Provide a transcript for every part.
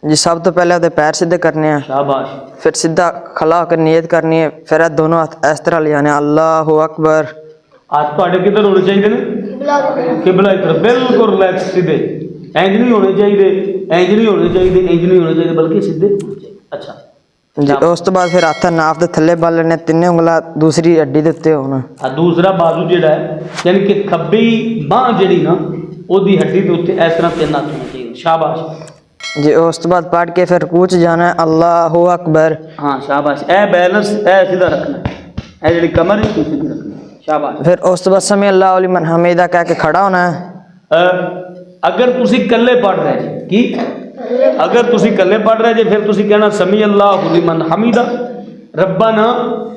जी सब तो पहले ਉਹਦੇ पैर सीधे करने हैं, शाबाश। फिर सीधा खड़ा होकर नियत करनी है, फिर दोनों हाथ इस तरह ले जाने, अल्लाहु अकबर। हाथ ਤੁਹਾਡੇ किधर होने चाहिए ने? किबला की तरफ, बिल्कुल रिलैक्स सीधे। इंज नहीं होने चाहिए, इंज नहीं होने चाहिए, इंज नहीं होने चाहिए, बल्कि सीधे होने चाहिए। अच्छा जी उस तो बाद फिर हत्थ नाफ दे थल्ले बल लेने, तीनों ਉਂਗਲਾਂ दूसरी हड्डी ਦੇ ਉੱਤੇ ਹੋਣ। दूसरा बाजू ਜਿਹੜਾ है यानी कि खब्बी बांह ਜਿਹੜੀ ना ਉਹਦੀ हड्डी ਦੇ ਉੱਤੇ ਇਸ ਤਰ੍ਹਾਂ ਤਿੰਨ ਹੱਥ ਹੋਣੇ ਚਾਹੀਦੇ। शाबाश जी उस तो बाद पढ़ के फिर कूच जाना है, अल्लाहु अकबर। हाँ शाबाश। ए बैलेंस ए सीधा रखना है, ए ਜਿਹੜੀ कमर है सीधी रखनी है। शाबाश। फिर उस तो बाद समी अल्लाहु लिमन हमीदा कह के खड़ा होना है। अगर तुसी कल्ले पढ़ रहे जी की, अगर तुसी कल्ले पढ़ रहे जी फिर तुसी कहना समी अल्लाहु लिमन हमीदा रब्बना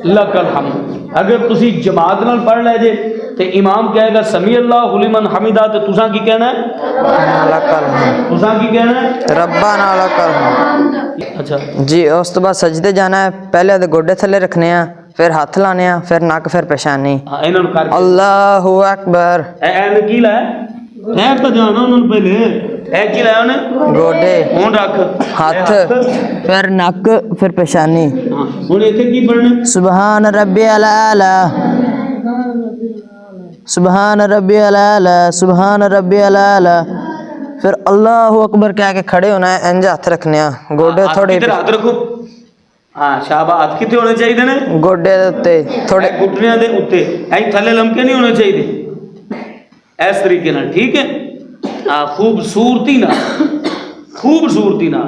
लकल हम्द। अगर तुसी जमात नाल पढ़ ले जे ते इमाम कहेगा समी अल्लाहु लिमन हमीदा, तो तुसा की कहना है? तुसा की कहना है? रब्बना लकल हम्द। अच्छा जी उस तो बाद सजदे जाना है, पहले ਉਹਦੇ ਗੋਡੇ ਥੱਲੇ ਰੱਖਣੇ ਆ, फिर हथ लाने आ, फिर नक, फिर पेशानी। हाँ इन्हां नूं कर अल्लाहु अकबर। ए की ला है तो जाना उन्होंने पहले ए की लाया उन्हें गोडे, हुण रख हथ, फिर नक, फिर पेशानी। हां हुण इत्थे की पढ़ना? सुभान रब्बियल आला, सुभान रब्बियल आला, सुभान रब्बियल आला। फिर अल्लाहु अकबर कह के खड़े होना है, इंज हथ रखने आ, गोडे थोड़े इधर हाथ रखो। हाँ शाबाश। हाथ कितने होने चाहिए ने? गोडे दे उत्ते थोड़े, घुटनियां दे उत्ते, ऐ थल्ले लमके नहीं होने चाहिए, इस तरीके नाल, ठीक है? हाँ खूबसूरती ना, खूबसूरती ना,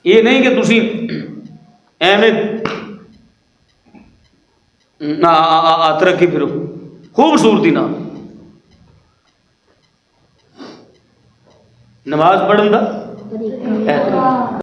ये नहीं कि तुसी एवें हाथ रखी फिरो, खूबसूरती ना। नमाज पढ़न दा